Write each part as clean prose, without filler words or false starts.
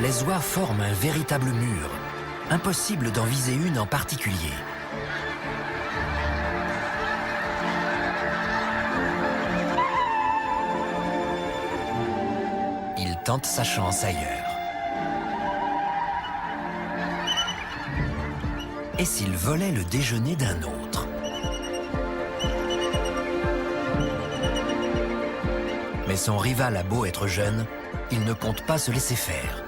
les oies forment un véritable mur. Impossible d'en viser une en particulier. Il tente sa chance ailleurs. Et s'il volait le déjeuner d'un autre? Mais son rival a beau être jeune, il ne compte pas se laisser faire.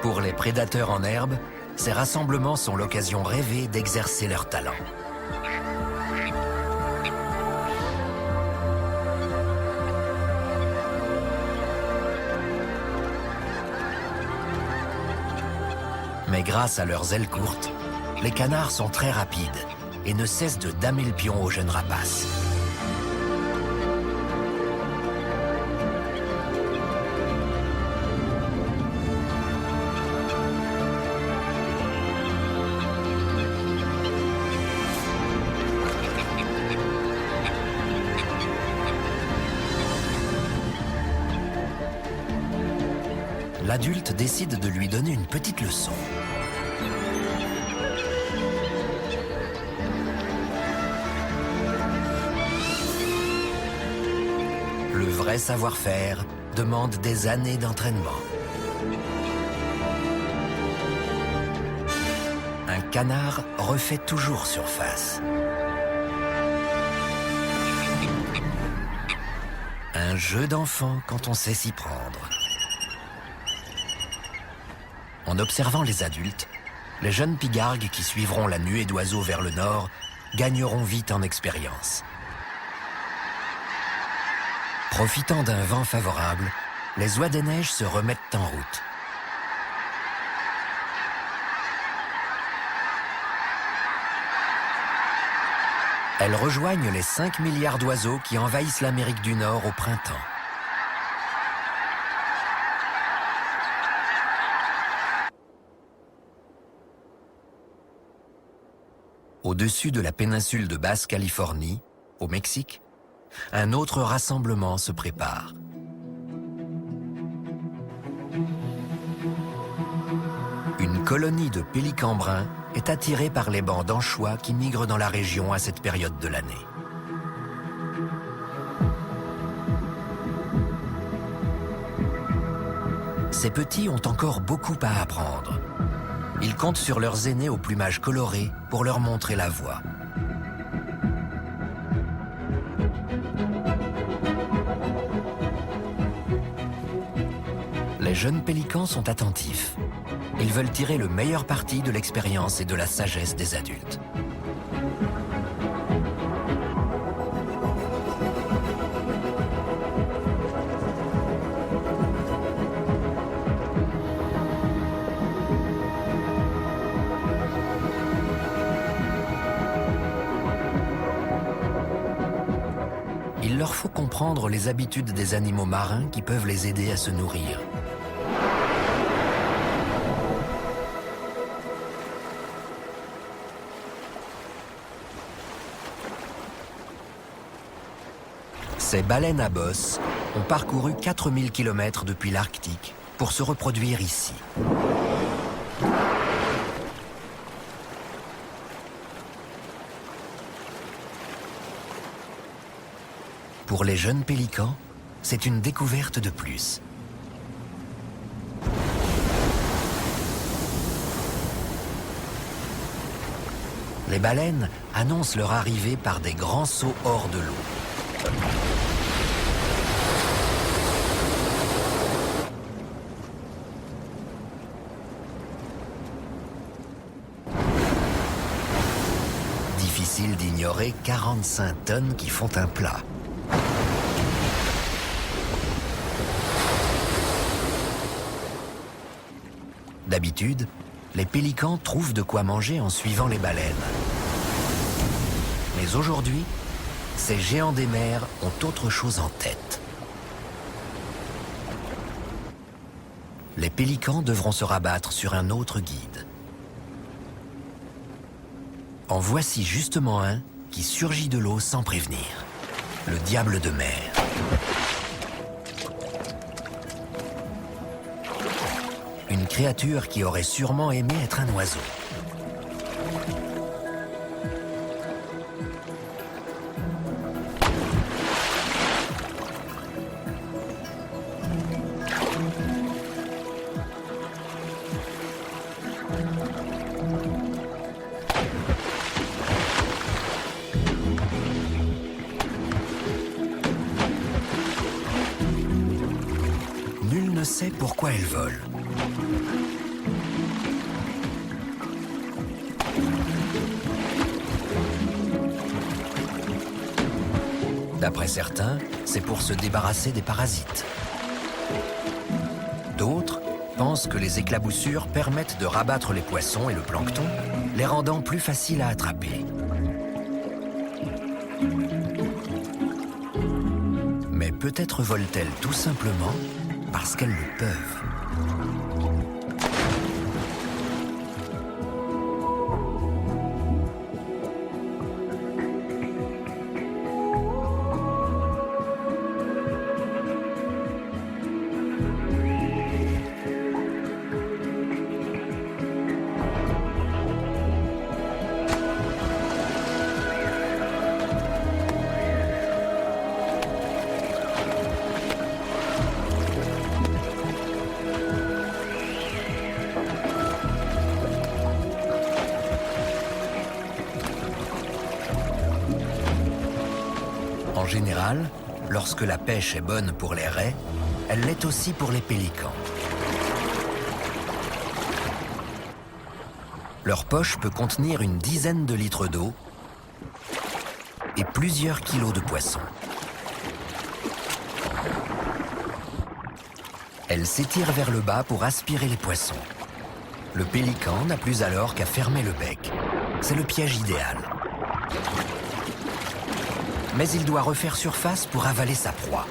Pour les prédateurs en herbe, ces rassemblements sont l'occasion rêvée d'exercer leur talent. Mais grâce à leurs ailes courtes, les canards sont très rapides et ne cessent de damer le pion aux jeunes rapaces. L'adulte décide de lui donner une petite leçon. Le vrai savoir-faire demande des années d'entraînement. Un canard refait toujours surface. Un jeu d'enfant quand on sait s'y prendre. En observant les adultes, les jeunes pigargues qui suivront la nuée d'oiseaux vers le nord gagneront vite en expérience. Profitant d'un vent favorable, les oies des neiges se remettent en route. Elles rejoignent les 5 milliards d'oiseaux qui envahissent l'Amérique du Nord au printemps. Au-dessus de la péninsule de Basse-Californie, au Mexique, un autre rassemblement se prépare. Une colonie de pélicans bruns est attirée par les bancs d'anchois qui migrent dans la région à cette période de l'année. Ces petits ont encore beaucoup à apprendre. Ils comptent sur leurs aînés au plumage coloré pour leur montrer la voie. Les jeunes pélicans sont attentifs. Ils veulent tirer le meilleur parti de l'expérience et de la sagesse des adultes. Il leur faut comprendre les habitudes des animaux marins qui peuvent les aider à se nourrir. Ces baleines à bosse ont parcouru 4000 km depuis l'Arctique pour se reproduire ici. Pour les jeunes pélicans, c'est une découverte de plus. Les baleines annoncent leur arrivée par des grands sauts hors de l'eau. Difficile d'ignorer 45 tonnes qui font un plat. D'habitude, les pélicans trouvent de quoi manger en suivant les baleines. Mais aujourd'hui, ces géants des mers ont autre chose en tête. Les pélicans devront se rabattre sur un autre guide. En voici justement un qui surgit de l'eau sans prévenir. le diable de mer. Une créature qui aurait sûrement aimé être un oiseau. Nul ne sait pourquoi elle vole. D'après certains, c'est pour se débarrasser des parasites. D'autres pensent que les éclaboussures permettent de rabattre les poissons et le plancton, les rendant plus faciles à attraper. Mais peut-être volent-elles tout simplement parce qu'elles le peuvent. En général, lorsque la pêche est bonne pour les raies, elle l'est aussi pour les pélicans. Leur poche peut contenir une dizaine de litres d'eau et plusieurs kilos de poissons. Elle s'étire vers le bas pour aspirer les poissons. Le pélican n'a plus alors qu'à fermer le bec. C'est le piège idéal. Mais il doit refaire surface pour avaler sa proie.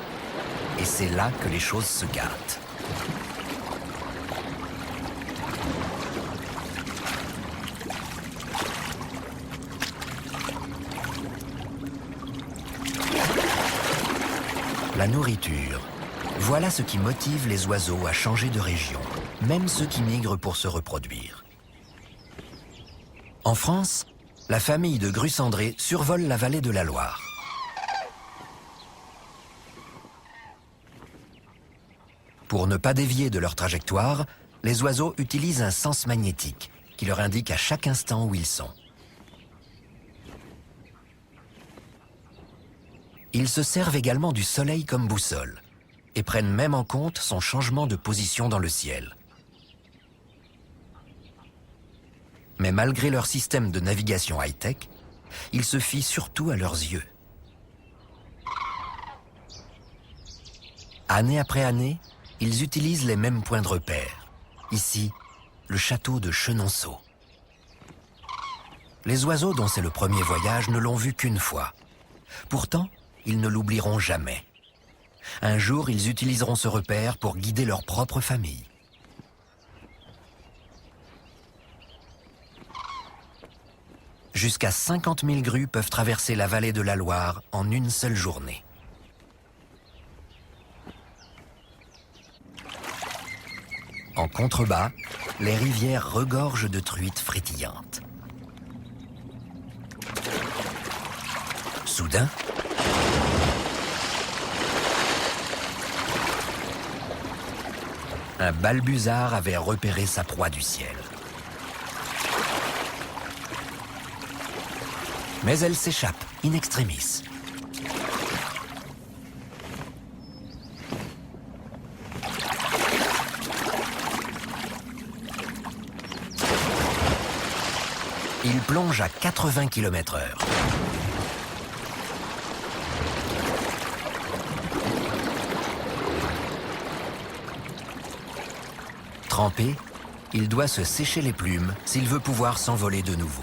Et c'est là que les choses se gâtent. La nourriture. Voilà ce qui motive les oiseaux à changer de région, même ceux qui migrent pour se reproduire. En France, la famille de Grus-Cendré survole la vallée de la Loire. Pour ne pas dévier de leur trajectoire, les oiseaux utilisent un sens magnétique qui leur indique à chaque instant où ils sont. Ils se servent également du soleil comme boussole et prennent même en compte son changement de position dans le ciel. Mais malgré leur système de navigation high-tech, ils se fient surtout à leurs yeux. Année après année, ils utilisent les mêmes points de repère. Ici, le château de Chenonceau. Les oiseaux dont c'est le premier voyage ne l'ont vu qu'une fois. Pourtant, ils ne l'oublieront jamais. Un jour, ils utiliseront ce repère pour guider leur propre famille. Jusqu'à 50 000 grues peuvent traverser la vallée de la Loire en une seule journée. En contrebas, les rivières regorgent de truites frétillantes. Soudain, un balbuzard avait repéré sa proie du ciel. Mais elle s'échappe, in extremis. Il plonge à 80 km/h. Trempé, il doit se sécher les plumes s'il veut pouvoir s'envoler de nouveau.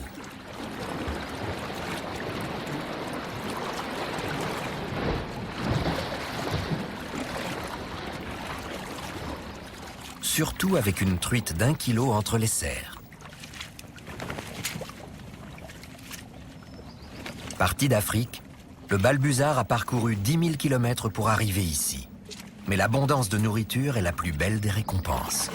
Surtout avec une truite d'1 kilo entre les serres. Partie d'Afrique, Le Balbuzard a parcouru 10 000 kilomètres pour arriver ici. Mais l'abondance de nourriture est la plus belle des récompenses.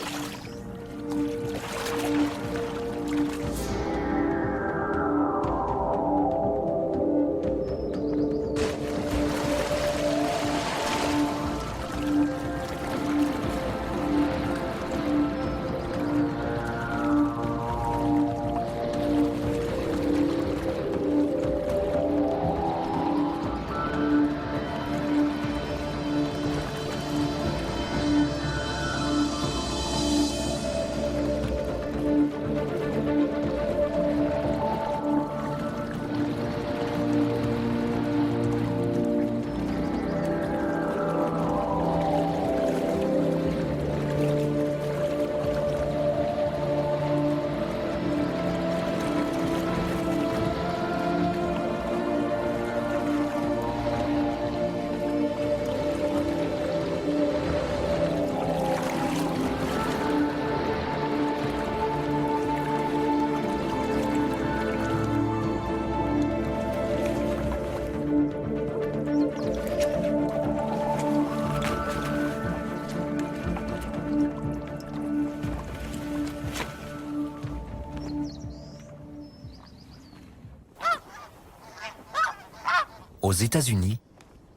Aux États-Unis,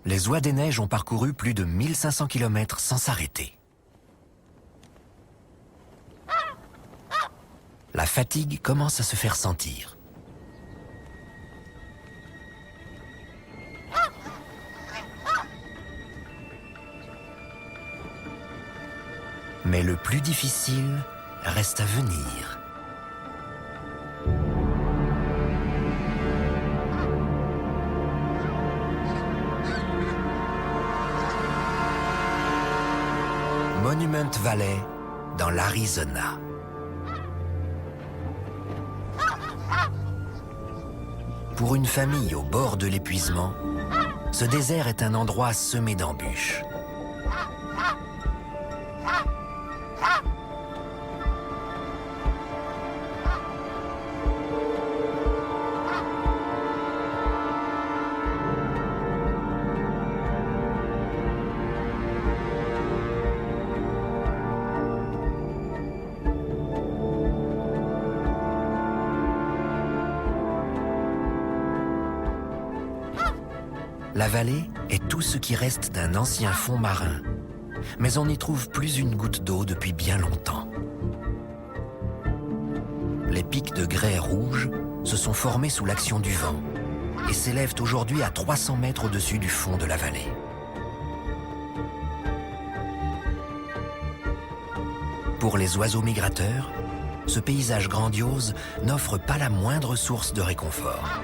les oies des neiges ont parcouru plus de 1500 km sans s'arrêter. La fatigue commence à se faire sentir. Mais le plus difficile reste à venir. Monument Valley, dans l'Arizona. Pour une famille au bord de l'épuisement, ce désert est un endroit semé d'embûches. La vallée est tout ce qui reste d'un ancien fond marin, mais on n'y trouve plus une goutte d'eau depuis bien longtemps. Les pics de grès rouges se sont formés sous l'action du vent et s'élèvent aujourd'hui à 300 mètres au-dessus du fond de la vallée. Pour les oiseaux migrateurs, ce paysage grandiose n'offre pas la moindre source de réconfort.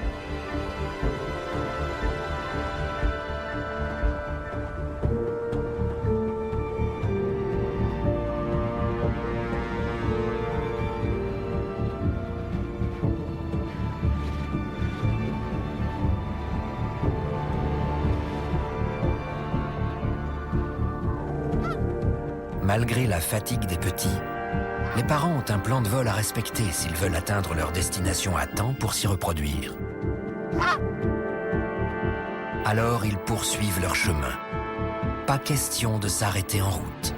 Malgré la fatigue des petits, les parents ont un plan de vol à respecter s'ils veulent atteindre leur destination à temps pour s'y reproduire. Alors ils poursuivent leur chemin. Pas question de s'arrêter en route.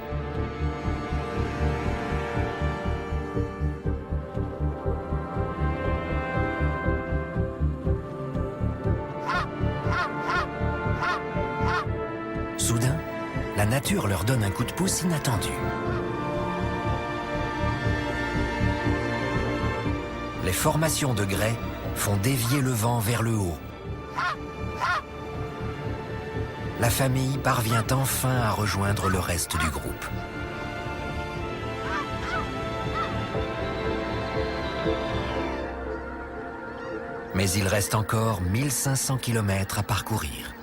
Soudain, la nature leur donne un coup de pouce inattendu. Les formations de grès font dévier le vent vers le haut. La famille parvient enfin à rejoindre le reste du groupe. Mais il reste encore 1500 km à parcourir.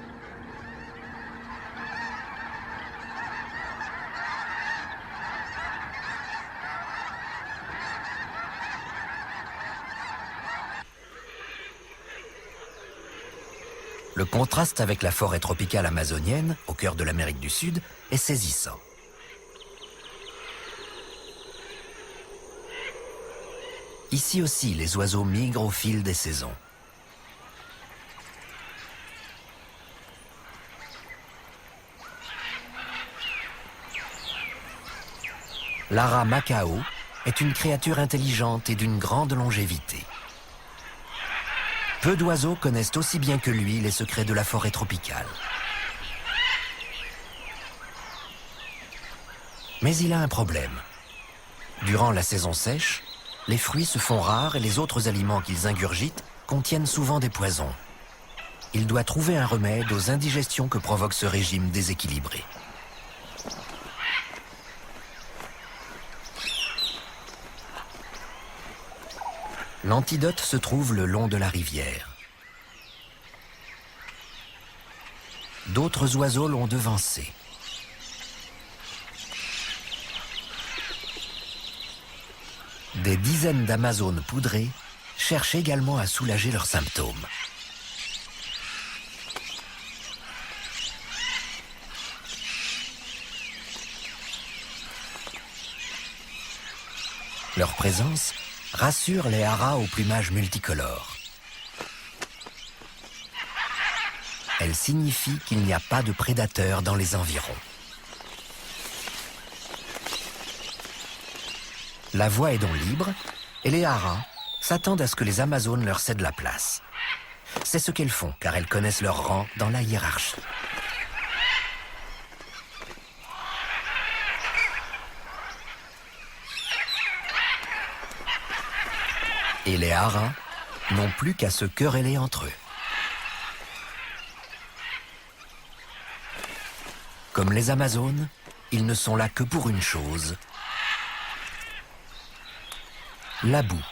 Le contraste avec la forêt tropicale amazonienne, au cœur de l'Amérique du Sud, est saisissant. Ici aussi, les oiseaux migrent au fil des saisons. L'ara macao est une créature intelligente et d'une grande longévité. Peu d'oiseaux connaissent aussi bien que lui les secrets de la forêt tropicale. Mais il a un problème. Durant la saison sèche, les fruits se font rares et les autres aliments qu'ils ingurgitent contiennent souvent des poisons. Il doit trouver un remède aux indigestions que provoque ce régime déséquilibré. L'antidote se trouve le long de la rivière. D'autres oiseaux l'ont devancé. Des dizaines d'amazones poudrées cherchent également à soulager leurs symptômes. Leur présence rassure les haras au plumage multicolore. Elle signifie qu'il n'y a pas de prédateurs dans les environs. La voie est donc libre et les haras s'attendent à ce que les amazones leur cèdent la place. C'est ce qu'elles font car elles connaissent leur rang dans la hiérarchie. Et les haras n'ont plus qu'à se quereller entre eux. Comme les amazones, ils ne sont là que pour une chose: la boue.